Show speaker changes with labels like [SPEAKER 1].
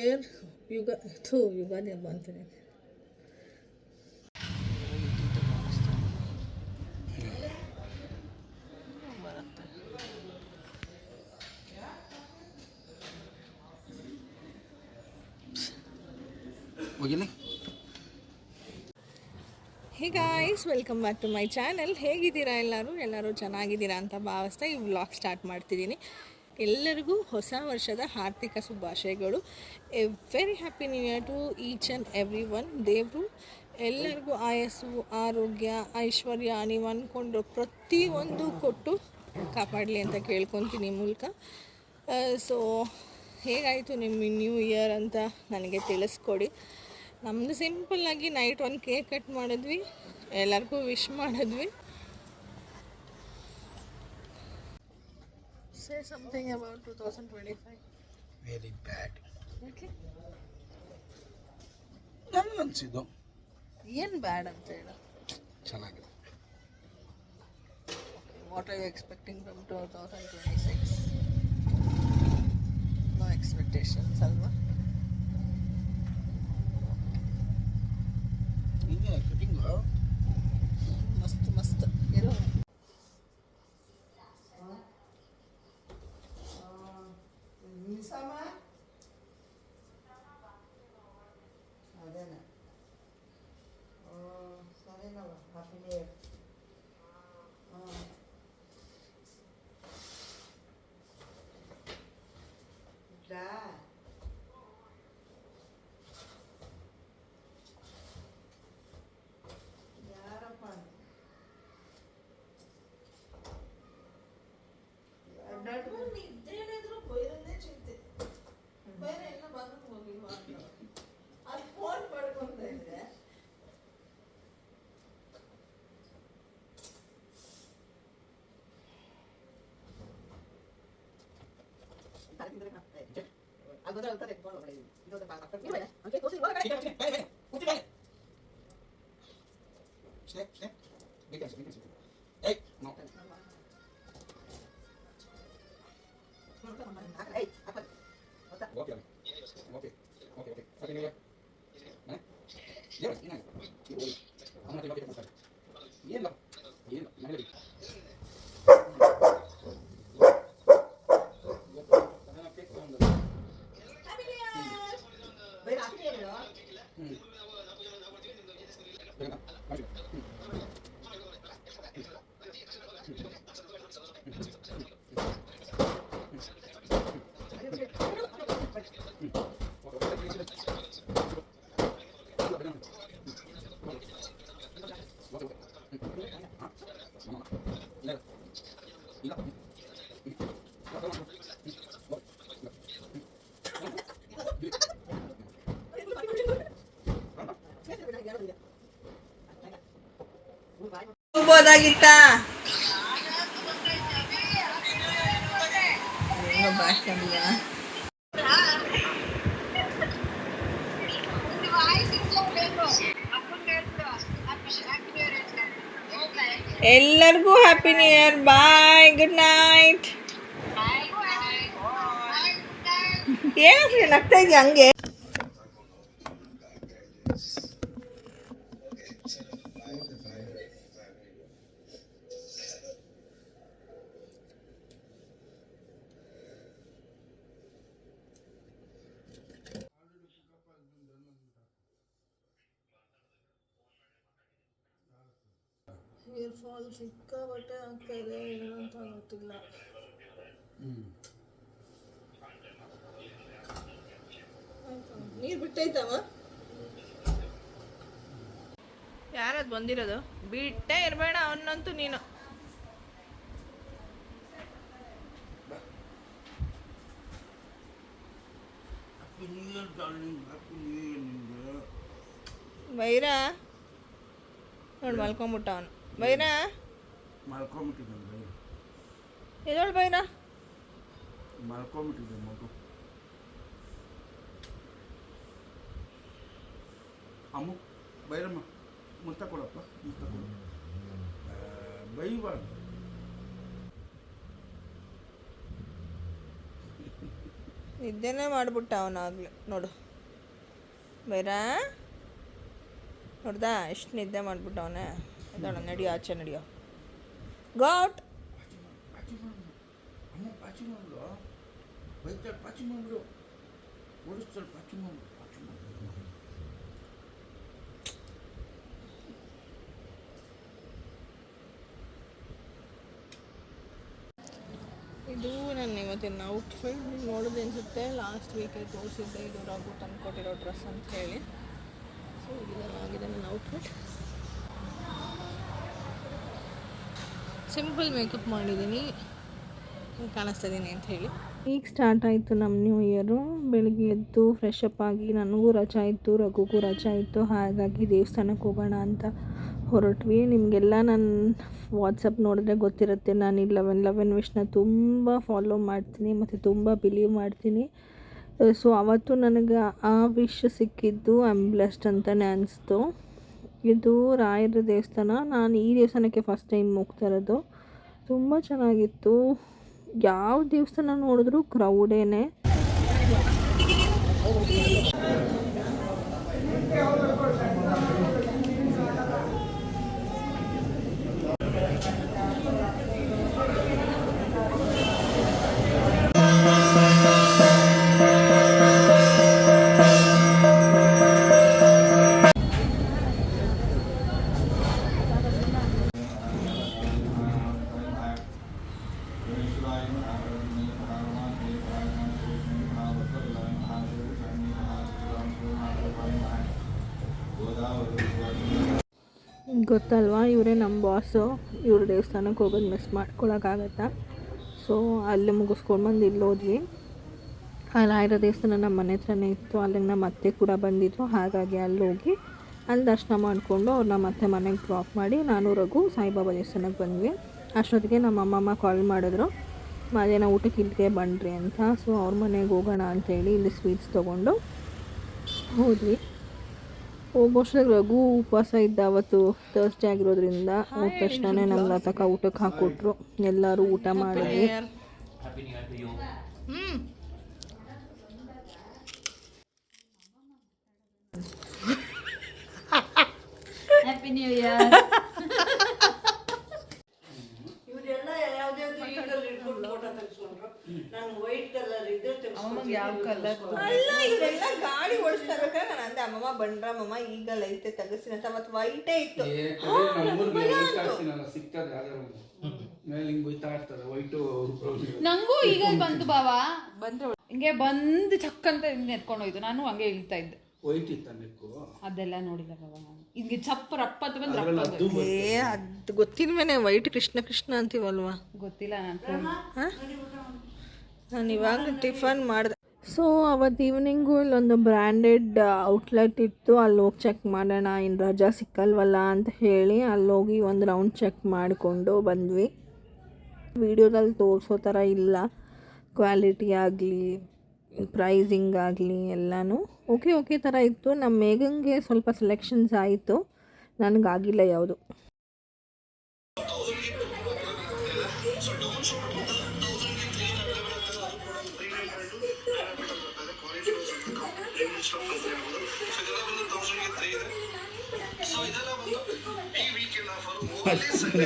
[SPEAKER 1] Year Ugadi ಹಬ್ಬ ಅಂತೀನಿ. Hey guys, welcome back to my channel. ಹೇಗಿದ್ದೀರಾ ಎಲ್ಲರೂ ಚೆನ್ನಾಗಿದ್ದೀರಾ ಅಂತ ಭಾವಿಸ್ತಾ ಈ ವ್ಲಾಗ್ ಸ್ಟಾರ್ಟ್ ಮಾಡ್ತಿದ್ದೀನಿ. ಎಲ್ಲರಿಗೂ ಹೊಸ ವರ್ಷದ ಆರ್ಥಿಕ ಶುಭಾಶಯಗಳು. A very happy new year to each and every one. ದೇವರು ಎಲ್ಲರಿಗೂ ಆಯಸ್ಸು, ಆರೋಗ್ಯ, ಐಶ್ವರ್ಯ ನೀವು ಅಂದ್ಕೊಂಡು ಪ್ರತಿಯೊಂದು ಕೊಟ್ಟು ಕಾಪಾಡಲಿ ಅಂತ ಕೇಳ್ಕೊತೀನಿ ಮೂಲಕ. ಸೊ ಹೇಗಾಯಿತು ನಿಮ್ಮ ನ್ಯೂ ಇಯರ್ ಅಂತ ನನಗೆ ತಿಳಿಸ್ಕೊಡಿ. ನಮ್ಮದು ಸಿಂಪಲ್ಲಾಗಿ ನೈಟ್ ಒಂದು ಕೇಕ್ ಕಟ್ ಮಾಡಿದ್ವಿ, ಎಲ್ಲರಿಗೂ ವಿಶ್ ಮಾಡಿದ್ವಿ. Say something about 2025.
[SPEAKER 2] Very bad.
[SPEAKER 1] Okay.
[SPEAKER 2] ನನಗೆ ಅನಿಸಿದ್ದು
[SPEAKER 1] ಏನು ಬ್ಯಾಡ್ ಅಂತ ಹೇಳು.
[SPEAKER 2] ಚೆನ್ನಾಗಿದೆ.
[SPEAKER 1] What are you expecting from 2026? No expectations ಅಲ್ವಾ?
[SPEAKER 2] ಹಿಂಗೆ ಕಟಿಂಗು
[SPEAKER 1] ಮಸ್ತ್ ಇರೋ.
[SPEAKER 3] ಅದೇನ ಸರಿನವ ಹ್ಯಾಪಿ ನ್ಯೂ ಇಯರ್. ಯಾರಪ್ಪ
[SPEAKER 1] ನಿದ್ದೇಳಿದ್ರು ಬೈರನ್ನೇ ಚಿಂತೆ. ಬೈರ ಎಲ್ಲ ಬಾತ್ರೂಮ್ ಹೋಗಿಲ್ವಾ ಅಂತ ಅಲ್ಲಿ ಫೋನ್ ಪಡ್ಕೊಂತ ಇದ್ರೆ ಹೋಗ್ಬೋದಾಗಿತ್ತ. ಎಲ್ಲರಿಗೂ ಹ್ಯಾಪಿ ನ್ಯೂ ಇಯರ್. ಬಾಯ್, ಗುಡ್ ನೈಟ್. ಏನು ನಗ್ತಾ ಇದೆಯಾ ಹಂಗೆ? ಹೇರ್ ಫಾಲ್ ಸಿಕ್ಕಾಬಟ್ಟೆ ಆಗ್ತಾ ಇದೆ, ಏನಂತ ಗೊತ್ತಿಲ್ಲ. ನೀರು ಬಿಟ್ಟೈತವ? ಯಾರದು ಬಂದಿರೋದು? ಬಿಟ್ಟೇ ಇರಬೇಡ ಅವನ್ನಂತೂ ನೀನು. ಬೈರ ನೋಡಿ ಮಲ್ಕೊಂಬಿಟ್ಟ ಅವನು. ಬೈರ
[SPEAKER 2] ಮಲ್ಕೊಂಬಿಟ್ಟಿದ್ದಾನೆ. ಬೈರ
[SPEAKER 1] ಎದೋಳು ಬೈರ
[SPEAKER 2] ಮಲ್ಕೊಂಬಿಟ್ಟಿದ್ದೆ ಮಗು. ಅಮ್ಮು ಬೈರಮ್ಮ ಮುತ್ತ ಕೊಡಪ್ಪ, ಮುತ್ತ ಕೊಡು. ಬೈಬಾರ್ದು.
[SPEAKER 1] ನಿದ್ದೆನೇ ಮಾಡ್ಬಿಟ್ಟ ಅವನಾಗಲಿ ನೋಡು ಬೇರಾ ನೋಡ್ದಾ ಎಷ್ಟು ನಿದ್ದೆ ಮಾಡ್ಬಿಟ್ಟವನೇ ಅದೋಣ ನಡಿಯೋ ಆಚೆ ನಡಿಯೋ ಗಾಟ್
[SPEAKER 2] ಅಮ್ಮ ಪಾಚಿ ಮಾಡ್ಬಿಡು ಬೈತಾಳೆ ಪಾಚಿ ಮಾಡ್ಬಿಡು ಓಡಿಸ್ತಾಳೆ ಪಾಚಿ ಮಾಡ್ಬಿಡು ಪಾಚಿ ಮಾಡ್ಬಿಡು
[SPEAKER 1] ಇದು ನನ್ನ ಇವತ್ತಿನ ಔಟ್ಫಿಟ್ ನೋಡೋದು ಅನಿಸುತ್ತೆ ಲಾಸ್ಟ್ ವೀಕಲ್ಲಿ ತೋರಿಸಿದ್ದೆ ಇದು ರಘು ತಂದ್ಕೊಟ್ಟಿರೋ ಡ್ರೆಸ್ ಅಂತ ಹೇಳಿ ಸೊ ಆಗಿದೆ ನನ್ನ ಔಟ್ಫಿಟ್ ಸಿಂಪಲ್ ಮೇಕಪ್ ಮಾಡಿದ್ದೀನಿ ಕಾಣಿಸ್ತಾ ಇದ್ದೀನಿ ಅಂತ ಹೇಳಿ ಈಗ ಸ್ಟಾರ್ಟ್ ಆಯಿತು ನಮ್ಮ ನ್ಯೂ ಇಯರು ಬೆಳಿಗ್ಗೆ ಎದ್ದು ಫ್ರೆಶ್ ಅಪ್ ಆಗಿ ನನಗೂ ರಜಾ ಇತ್ತು ರಘುಗೂ ರಜಾ ಇತ್ತು ಹಾಗಾಗಿ ದೇವಸ್ಥಾನಕ್ಕೆ ಹೋಗೋಣ ಅಂತ ಹೊರಟ್ವಿ ನಿಮಗೆಲ್ಲ ನನ್ನ ವಾಟ್ಸಪ್ ನೋಡಿದ್ರೆ ಗೊತ್ತಿರುತ್ತೆ ನಾನು ಈ 11 ವಿಶ್ನ ತುಂಬ ಫಾಲೋ ಮಾಡ್ತೀನಿ ಮತ್ತು ತುಂಬ ಬಿಲೀವ್ ಮಾಡ್ತೀನಿ ಸೊ ಅವತ್ತು ನನಗೆ ಆ ವಿಶ್ ಸಿಕ್ಕಿದ್ದು ಐ ಆಮ್ ಬ್ಲೆಸ್ಡ್ ಅಂತಲೇ ಅನಿಸ್ತು ಇದು ರಾಯರ ದೇವಸ್ಥಾನ ನಾನು ಈ ದೇವಸ್ಥಾನಕ್ಕೆ ಫಸ್ಟ್ ಟೈಮ್ ಹೋಗ್ತಾ ಇರೋದು ತುಂಬ ಚೆನ್ನಾಗಿತ್ತು ಯಾವ ದೇವಸ್ಥಾನ ನೋಡಿದ್ರೂ ಕ್ರೌಡೇನೆ ಗೊತ್ತಲ್ವಾ ಇವರೇ ನಮ್ಮ ಬಾಸು ಇವ್ರ ದೇವಸ್ಥಾನಕ್ಕೆ ಹೋಗೋದು ಮಿಸ್ ಮಾಡ್ಕೊಳಕ್ಕಾಗತ್ತಾ ಸೊ ಅಲ್ಲಿ ಮುಗಿಸ್ಕೊಂಡು ಬಂದು ಇಲ್ಲಿ ಹೋದ್ವಿ ಅಲ್ಲಿ ರಾಯರ ದೇವಸ್ಥಾನ ನಮ್ಮ ಮನೆ ಹತ್ರನೇ ಇತ್ತು ಅಲ್ಲಿಗೆ ನಮ್ಮ ಅತ್ತೆ ಕೂಡ ಬಂದಿದ್ರು ಹಾಗಾಗಿ ಅಲ್ಲಿ ಹೋಗಿ ಅಲ್ಲಿ ದರ್ಶನ ಮಾಡಿಕೊಂಡು ಅವ್ರನ್ನ ಮತ್ತೆ ಮನೆಗೆ ಡ್ರಾಪ್ ಮಾಡಿ ನಾನು ರಘು ಸಾಯಿಬಾಬಾ ದೇವಸ್ಥಾನಕ್ಕೆ ಬಂದ್ವಿ ಅಷ್ಟೊತ್ತಿಗೆ ನಮ್ಮ ಅಮ್ಮಮ್ಮ ಕಾಲ್ ಮಾಡಿದ್ರು ಮಧ್ಯಾಹ್ನ ಊಟಕ್ಕೆ ಇಲ್ಲಿಗೆ ಬನ್ನಿರಿ ಅಂತ ಸೊ ಅವ್ರ ಮನೆಗೆ ಹೋಗೋಣ ಅಂತೇಳಿ ಇಲ್ಲಿ ಸ್ವೀಟ್ಸ್ ತೊಗೊಂಡು ಹೋದ್ವಿ ಹೋಗೋಷ್ಟಾಗ ರಘು ಉಪವಾಸ ಇದ್ದ ಅವತ್ತು ಥರ್ಸ್ಡೇ ಆಗಿರೋದ್ರಿಂದ ಹೋದ ತಕ್ಷಣವೇ ನಮ್ಮ ಲತಕ ಊಟಕ್ಕೆ ಹಾಕ್ಕೊಟ್ರು ಎಲ್ಲರೂ ಊಟ ಮಾಡಿದ್ವಿ
[SPEAKER 4] ಹ್ಯಾಪಿ ನ್ಯೂ ಇಯರ್.
[SPEAKER 3] ಇವರೆಲ್ಲ ಯಾವ್ದ್ಯಾವ್ದು ಈಗಲ್ಲಿ ಇಟ್ಕೊಂಡು ಫೋಟೋ ತೆಗೆಸ್ಕೊಂಡ್ರು ನಾನು ವೈಟ್ ಕಲರ್ ಇದ್ರೆ
[SPEAKER 4] ಯಾವ ಕಲರ್
[SPEAKER 1] ಅಲ್ಲ ಇವರೆಲ್ಲ ಗಾಡಿ ಓಡಿಸ್ತಾ ಇರ್ಬೇಕಾದ್ರೆ ನಾನು ಅಂದೆ ಅಮ್ಮಮ್ಮ ಬಂಡ್ರಮ್ಮಮ್ಮ ಈಗಲ್ಲ ಐತೆ ತೆಗಿಸ್ತೀನಿ ಅಂತ ಅವತ್ತು ವೈಟೇ ಇತ್ತು
[SPEAKER 2] ಸಿಗ್ತದೆ ಮೇಲೆ ಹಿಂಗೆ ಹೋಯ್ತಾ ಇರ್ತದೆ ವೈಟು
[SPEAKER 4] ನಂಗೂ ಈಗ ಬಂತು ಬಾವ ಬಂದ್ರು ಹಿಂಗೆ ಬಂದು ಚಕ್ ಅಂತ ಹಿಂಗೆ ಎತ್ಕೊಂಡು ಹೋಯ್ತು ನಾನು ಹಂಗೆ ಇಳ್ತಾ ಇದ್ದೆ
[SPEAKER 2] ವೈಟ್ ಇತ್ತ ನೆಕ್ಕು
[SPEAKER 4] ಅದೆಲ್ಲ ನೋಡಿಲ್ಲ ಬಾವ ನಾನು ಹಿಂಗೆ ಚಪ್ಪ ರಪ್ಪ ಅಂತ ಬಂದು ರಪ್ಪ
[SPEAKER 1] ಏ ಅದು ಗೊತ್ತಿಲ್ವೇನೆ ವೈಟ್ ಕೃಷ್ಣ ಕೃಷ್ಣ ಅಂತೀವಲ್ವಾ
[SPEAKER 4] ಗೊತ್ತಿಲ್ಲ ನಾನು
[SPEAKER 1] ನಾನು ಇವಾಗ ಟಿಫನ್ ಮಾಡಿದೆ ಸೊ ಅವತ್ತು ಈವ್ನಿಂಗು ಇಲ್ಲೊಂದು ಬ್ರ್ಯಾಂಡೆಡ್ ಔಟ್ಲೆಟ್ ಇತ್ತು ಅಲ್ಲಿ ಹೋಗಿ ಚೆಕ್ ಮಾಡೋಣ ಇನ್ನು ರಜಾ ಸಿಕ್ಕಲ್ವಲ್ಲ ಅಂತ ಹೇಳಿ ಅಲ್ಲಿ ಹೋಗಿ ಒಂದು ರೌಂಡ್ ಚೆಕ್ ಮಾಡಿಕೊಂಡು ಬಂದ್ವಿ ವಿಡಿಯೋದಲ್ಲಿ ತೋರಿಸೋ ಥರ ಇಲ್ಲ ಕ್ವಾಲಿಟಿ ಆಗಲಿ ಪ್ರೈಸಿಂಗ್ ಆಗಲಿ ಎಲ್ಲನೂ ಓಕೆ ಥರ ಇತ್ತು ನಮ್ಮ ಮೇಘಂಗೆ ಸ್ವಲ್ಪ ಸೆಲೆಕ್ಷನ್ಸ್ ಆಯಿತು ನನಗಾಗಿಲ್ಲ ಯಾವುದು
[SPEAKER 2] ಅಷ್ಟೇ